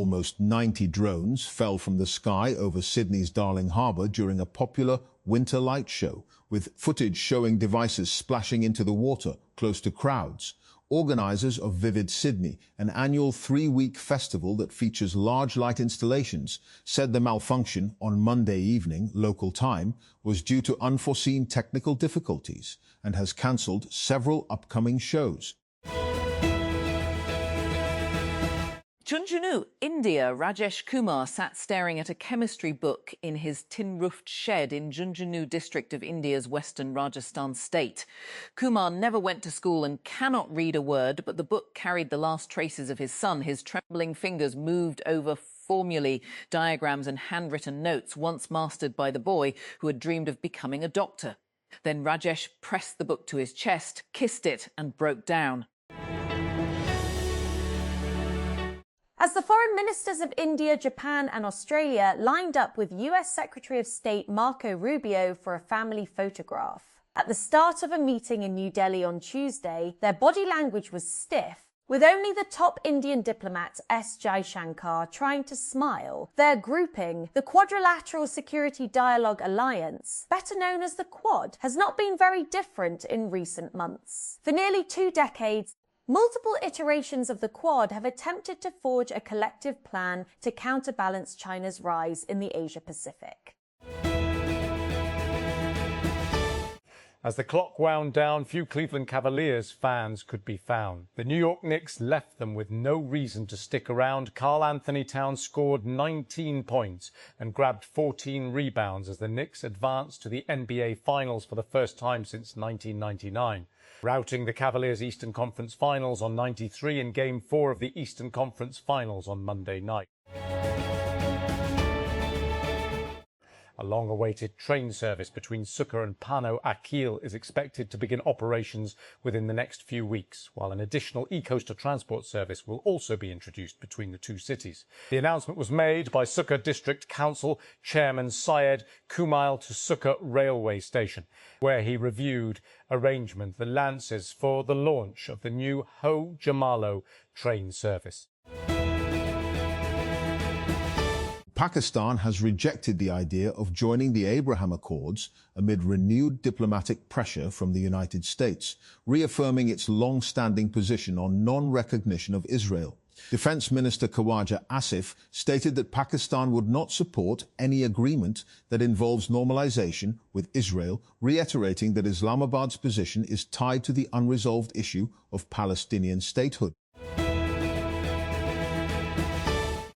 Almost 90 drones fell from the sky over Sydney's Darling Harbour during a popular winter light show, with footage showing devices splashing into the water close to crowds. Organisers of Vivid Sydney, an annual 3-week festival that features large light installations, said the malfunction on Monday evening, local time, was due to unforeseen technical difficulties and has cancelled several upcoming shows. Junjunu, India, Rajesh Kumar sat staring at a chemistry book in his tin-roofed shed in Junjunu district of India's western Rajasthan state. Kumar never went to school and cannot read a word, but the book carried the last traces of his son. His trembling fingers moved over formulae, diagrams and handwritten notes once mastered by the boy who had dreamed of becoming a doctor. Then Rajesh pressed the book to his chest, kissed it and broke down. As the foreign ministers of India, Japan and Australia lined up with US Secretary of State Marco Rubio for a family photograph. At the start of a meeting in New Delhi on Tuesday, their body language was stiff, with only the top Indian diplomat S. Jaishankar trying to smile. Their grouping, the Quadrilateral Security Dialogue Alliance, better known as the Quad, has not been very different in recent months. For nearly 2 decades, multiple iterations of the Quad have attempted to forge a collective plan to counterbalance China's rise in the Asia-Pacific. As the clock wound down, few Cleveland Cavaliers fans could be found. The New York Knicks left them with no reason to stick around. Karl Anthony Towns scored 19 points and grabbed 14 rebounds as the Knicks advanced to the NBA Finals for the first time since 1999. Routing the Cavaliers' Eastern Conference Finals on 93 in Game 4 of the Eastern Conference Finals on Monday night. A long-awaited train service between Sukkur and Pano Akil is expected to begin operations within the next few weeks, while an additional e-coaster transport service will also be introduced between the two cities. The announcement was made by Sukkur District Council Chairman Syed Kumail to Sukkur Railway Station, where he reviewed arrangement the Lancers for the launch of the new Ho Jamalo train service. Pakistan has rejected the idea of joining the Abraham Accords amid renewed diplomatic pressure from the United States, reaffirming its long-standing position on non-recognition of Israel. Defense Minister Khawaja Asif stated that Pakistan would not support any agreement that involves normalization with Israel, reiterating that Islamabad's position is tied to the unresolved issue of Palestinian statehood.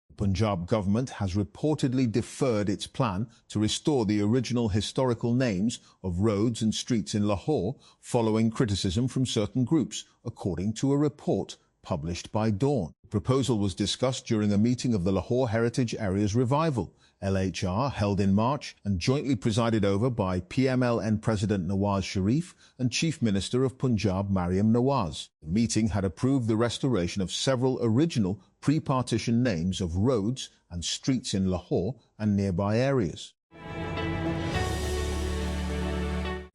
The Punjab government has reportedly deferred its plan to restore the original historical names of roads and streets in Lahore following criticism from certain groups, according to a report published by Dawn. The proposal was discussed during a meeting of the Lahore Heritage Areas Revival, LHR, held in March and jointly presided over by PMLN President Nawaz Sharif and Chief Minister of Punjab Mariam Nawaz. The meeting had approved the restoration of several original pre-partition names of roads and streets in Lahore and nearby areas.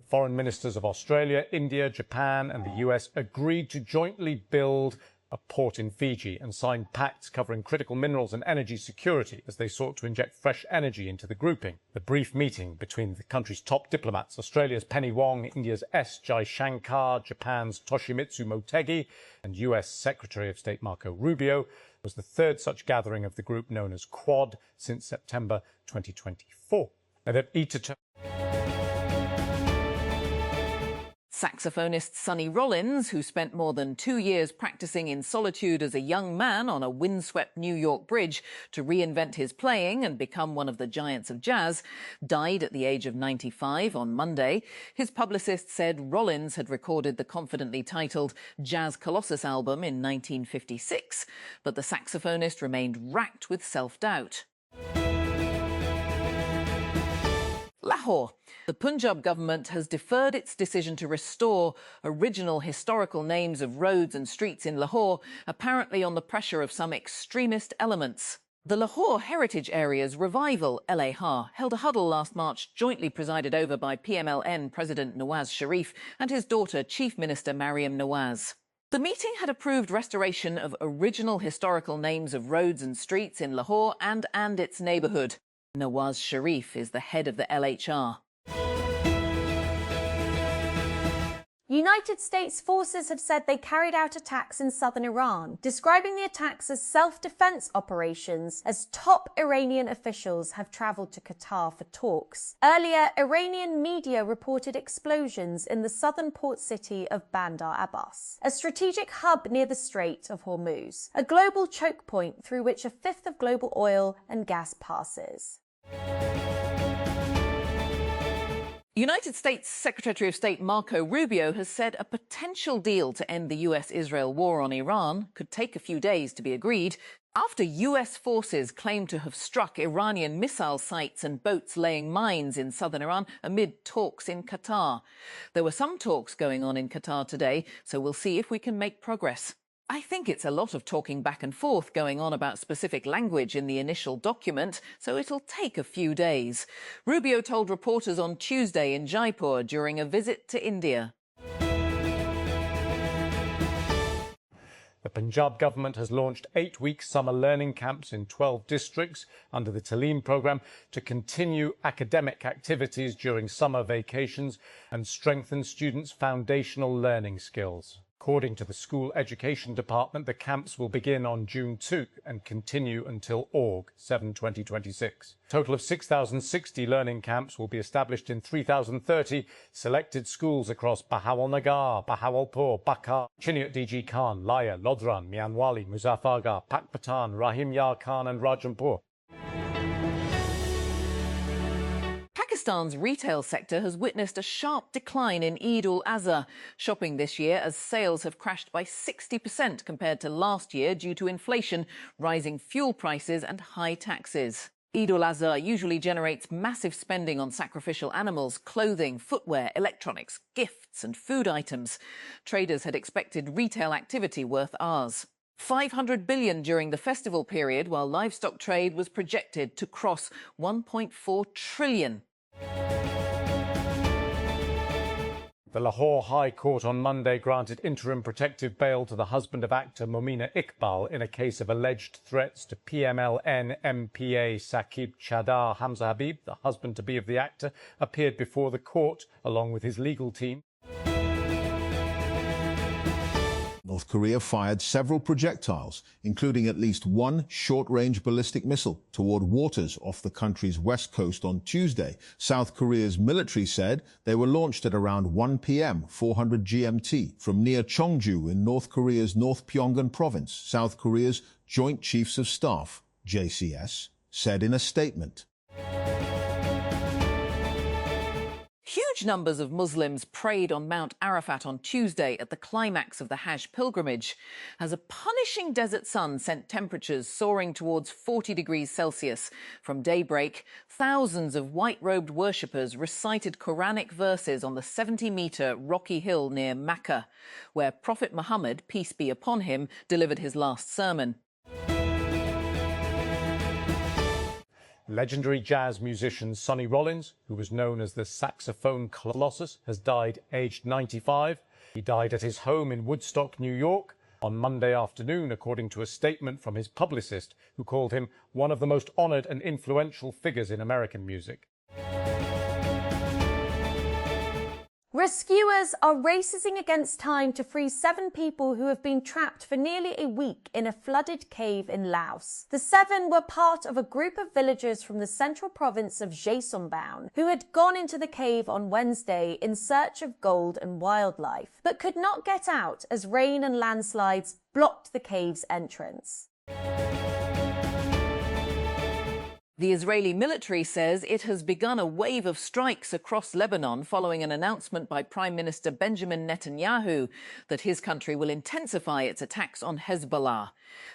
Foreign ministers of Australia, India, Japan and the US agreed to jointly build a port in Fiji and signed pacts covering critical minerals and energy security as they sought to inject fresh energy into the grouping. The brief meeting between the country's top diplomats, Australia's Penny Wong, India's S. Jaishankar, Japan's Toshimitsu Motegi and US Secretary of State Marco Rubio, was the third such gathering of the group known as Quad since September 2024. Saxophonist Sonny Rollins, who spent more than 2 years practicing in solitude as a young man on a windswept New York bridge to reinvent his playing and become one of the giants of jazz, died at the age of 95 on Monday. His publicist said Rollins had recorded the confidently titled Jazz Colossus album in 1956, but the saxophonist remained racked with self-doubt. Lahore. The Punjab government has deferred its decision to restore original historical names of roads and streets in Lahore, apparently on the pressure of some extremist elements. The Lahore Heritage Areas Revival, LAHR, held a huddle last March jointly presided over by PMLN President Nawaz Sharif and his daughter Chief Minister Mariam Nawaz. The meeting had approved restoration of original historical names of roads and streets in Lahore and its neighbourhood. Nawaz Sharif is the head of the LHR. United States forces have said they carried out attacks in southern Iran, describing the attacks as self-defense operations as top Iranian officials have traveled to Qatar for talks. Earlier, Iranian media reported explosions in the southern port city of Bandar Abbas, a strategic hub near the Strait of Hormuz, a global choke point through which a fifth of global oil and gas passes. United States Secretary of State Marco Rubio has said a potential deal to end the US-Israel war on Iran could take a few days to be agreed after US forces claim to have struck Iranian missile sites and boats laying mines in southern Iran amid talks in Qatar. There were some talks going on in Qatar today, so we'll see if we can make progress. I think it's a lot of talking back and forth going on about specific language in the initial document, so it'll take a few days. Rubio told reporters on Tuesday in Jaipur during a visit to India. The Punjab government has launched 8-week summer learning camps in 12 districts under the Talim programme to continue academic activities during summer vacations and strengthen students' foundational learning skills. According to the School Education Department, the camps will begin on June 2 and continue until Aug 7, 2026. A total of 6,060 learning camps will be established in 3,030 selected schools across Bahawalnagar, Bahawalpur, Bakar, Chiniot DG Khan, Laya, Lodhran, Mianwali, Muzaffargarh, Pakpatan, Rahim Yar Khan and Rajampur. Pakistan's retail sector has witnessed a sharp decline in Eid-ul-Azha shopping this year as sales have crashed by 60% compared to last year due to inflation, rising fuel prices and high taxes. Eid-ul-Azha usually generates massive spending on sacrificial animals, clothing, footwear, electronics, gifts and food items. Traders had expected retail activity worth Rs. 500 billion during the festival period, while livestock trade was projected to cross 1.4 trillion. The Lahore High Court on Monday granted interim protective bail to the husband of actor Momina Iqbal in a case of alleged threats to PMLN MPA Saqib Chadar. Hamza Habib, the husband-to-be of the actor, appeared before the court along with his legal team. North Korea fired several projectiles, including at least one short-range ballistic missile, toward waters off the country's west coast on Tuesday. South Korea's military said they were launched at around 1 p.m. 400 GMT from near Cheongju in North Korea's North Pyongan province, South Korea's Joint Chiefs of Staff, JCS, said in a statement. Huge numbers of Muslims prayed on Mount Arafat on Tuesday at the climax of the Hajj pilgrimage, as a punishing desert sun sent temperatures soaring towards 40 degrees Celsius. From daybreak, thousands of white-robed worshippers recited Quranic verses on the 70-metre rocky hill near Mecca, where Prophet Muhammad, peace be upon him, delivered his last sermon. Legendary jazz musician Sonny Rollins, who was known as the saxophone colossus, has died aged 95. He died at his home in Woodstock, New York, on Monday afternoon, according to a statement from his publicist, who called him one of the most honoured and influential figures in American music. Rescuers are racing against time to free 7 people who have been trapped for nearly a week in a flooded cave in Laos. The 7 were part of a group of villagers from the central province of Jaesongbon who had gone into the cave on Wednesday in search of gold and wildlife, but could not get out as rain and landslides blocked the cave's entrance. The Israeli military says it has begun a wave of strikes across Lebanon following an announcement by Prime Minister Benjamin Netanyahu that his country will intensify its attacks on Hezbollah.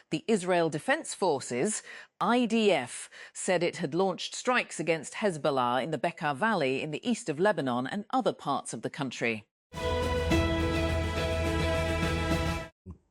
The Israel Defense Forces, IDF, said it had launched strikes against Hezbollah in the Bekaa Valley in the east of Lebanon and other parts of the country.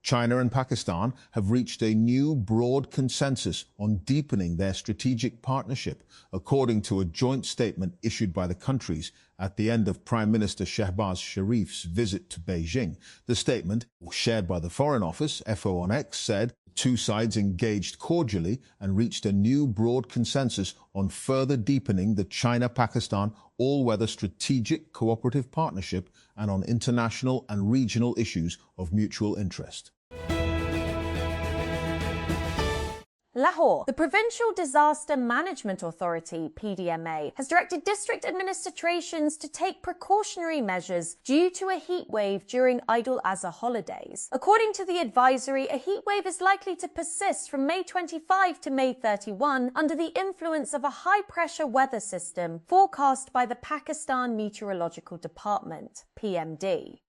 China and Pakistan have reached a new broad consensus on deepening their strategic partnership, according to a joint statement issued by the countries at the end of Prime Minister Shehbaz Sharif's visit to Beijing. The statement, shared by the Foreign Office, FO on X, said the two sides engaged cordially and reached a new broad consensus on further deepening the China-Pakistan all-weather strategic cooperative partnership and on international and regional issues of mutual interest. Lahore. The Provincial Disaster Management Authority, PDMA, has directed district administrations to take precautionary measures due to a heat wave during Eid al-Azha holidays. According to the advisory, a heat wave is likely to persist from May 25 to May 31 under the influence of a high-pressure weather system forecast by the Pakistan Meteorological Department, PMD.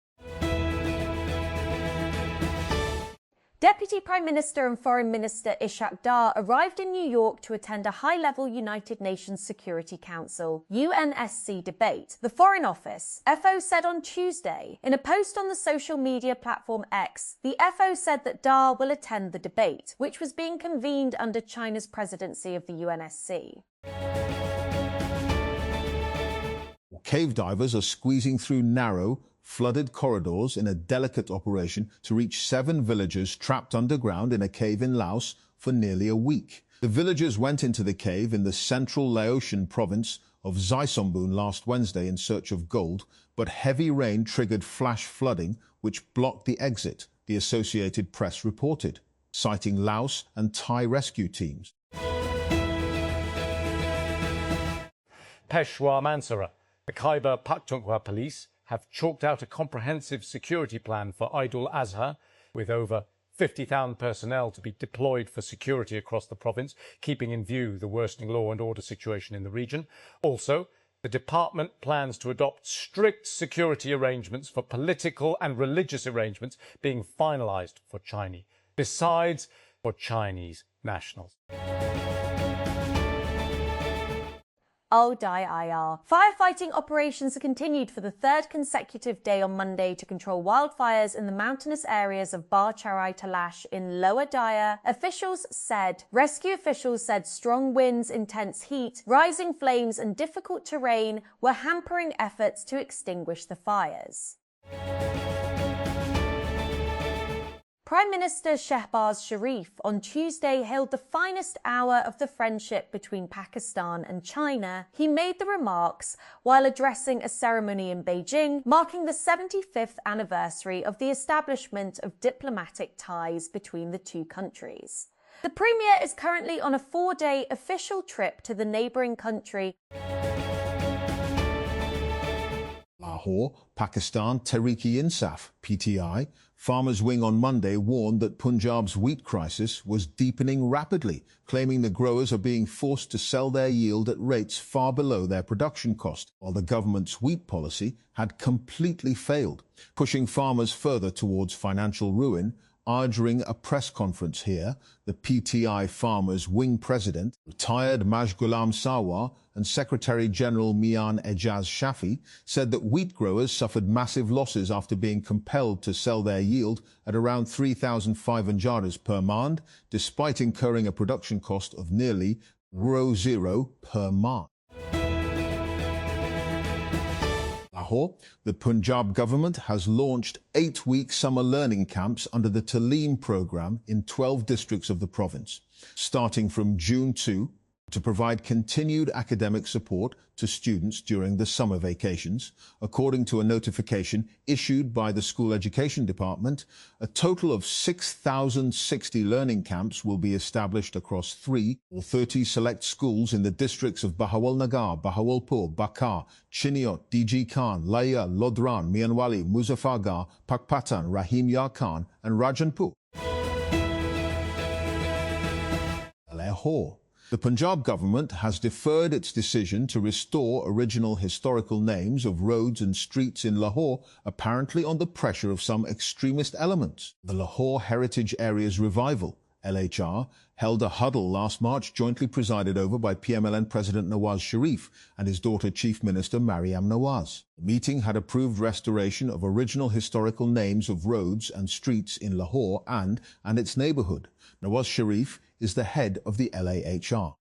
Deputy Prime Minister and Foreign Minister Ishaq Dar arrived in New York to attend a high-level United Nations Security Council (UNSC) debate. The Foreign Office, FO, said on Tuesday. In a post on the social media platform X, the FO said that Dar will attend the debate, which was being convened under China's presidency of the UNSC. Cave divers are squeezing through narrow, flooded corridors in a delicate operation to reach 7 villagers trapped underground in a cave in Laos for nearly a week. The villagers went into the cave in the central Laotian province of Xaisomboon last Wednesday in search of gold, but heavy rain triggered flash flooding which blocked the exit, the Associated Press reported, citing Laos and Thai rescue teams. Peshawar Mansara, the Khyber Pakhtunkhwa police have chalked out a comprehensive security plan for Eid al-Azha, with over 50,000 personnel to be deployed for security across the province, keeping in view the worsening law and order situation in the region. Also, the department plans to adopt strict security arrangements for political and religious arrangements being finalised for Chinese, besides for Chinese nationals. Al-Dai-IR. Firefighting operations are continued for the third consecutive day on Monday to control wildfires in the mountainous areas of Bar Charai Talash in Lower Daya. Rescue officials said strong winds, intense heat, rising flames and difficult terrain were hampering efforts to extinguish the fires. Prime Minister Shehbaz Sharif on Tuesday hailed the finest hour of the friendship between Pakistan and China. He made the remarks while addressing a ceremony in Beijing marking the 75th anniversary of the establishment of diplomatic ties between the two countries. The Premier is currently on a 4-day official trip to the neighbouring country. Lahore, Pakistan Tehreek-e-Insaf, PTI, Farmers' Wing on Monday warned that Punjab's wheat crisis was deepening rapidly, claiming the growers are being forced to sell their yield at rates far below their production cost, while the government's wheat policy had completely failed, pushing farmers further towards financial ruin. During a press conference here, the PTI Farmers' Wing President, retired Majghulam Sarwar, and Secretary-General Mian Ejaz Shafi said that wheat growers suffered massive losses after being compelled to sell their yield at around 3,500 per mand, despite incurring a production cost of nearly €0 per mand. Lahore, the Punjab government has launched 8-week summer learning camps under the Taaleem programme in 12 districts of the province, starting from June 2, to provide continued academic support to students during the summer vacations. According to a notification issued by the School Education Department, a total of 6,060 learning camps will be established across 30 select schools in the districts of Bahawalnagar, Bahawalpur, Bakar, Chiniot, DG Khan, Laya, Lodran, Mianwali, Muzaffargarh, Pakpatan, Rahim Yar Khan and Rajanpur. Lahore. The Punjab government has deferred its decision to restore original historical names of roads and streets in Lahore, apparently under pressure of some extremist elements. The Lahore Heritage Area's revival, LHR held a huddle last March jointly presided over by PMLN President Nawaz Sharif and his daughter Chief Minister Maryam Nawaz. The meeting had approved restoration of original historical names of roads and streets in Lahore and its neighbourhood. Nawaz Sharif is the head of the LAHR.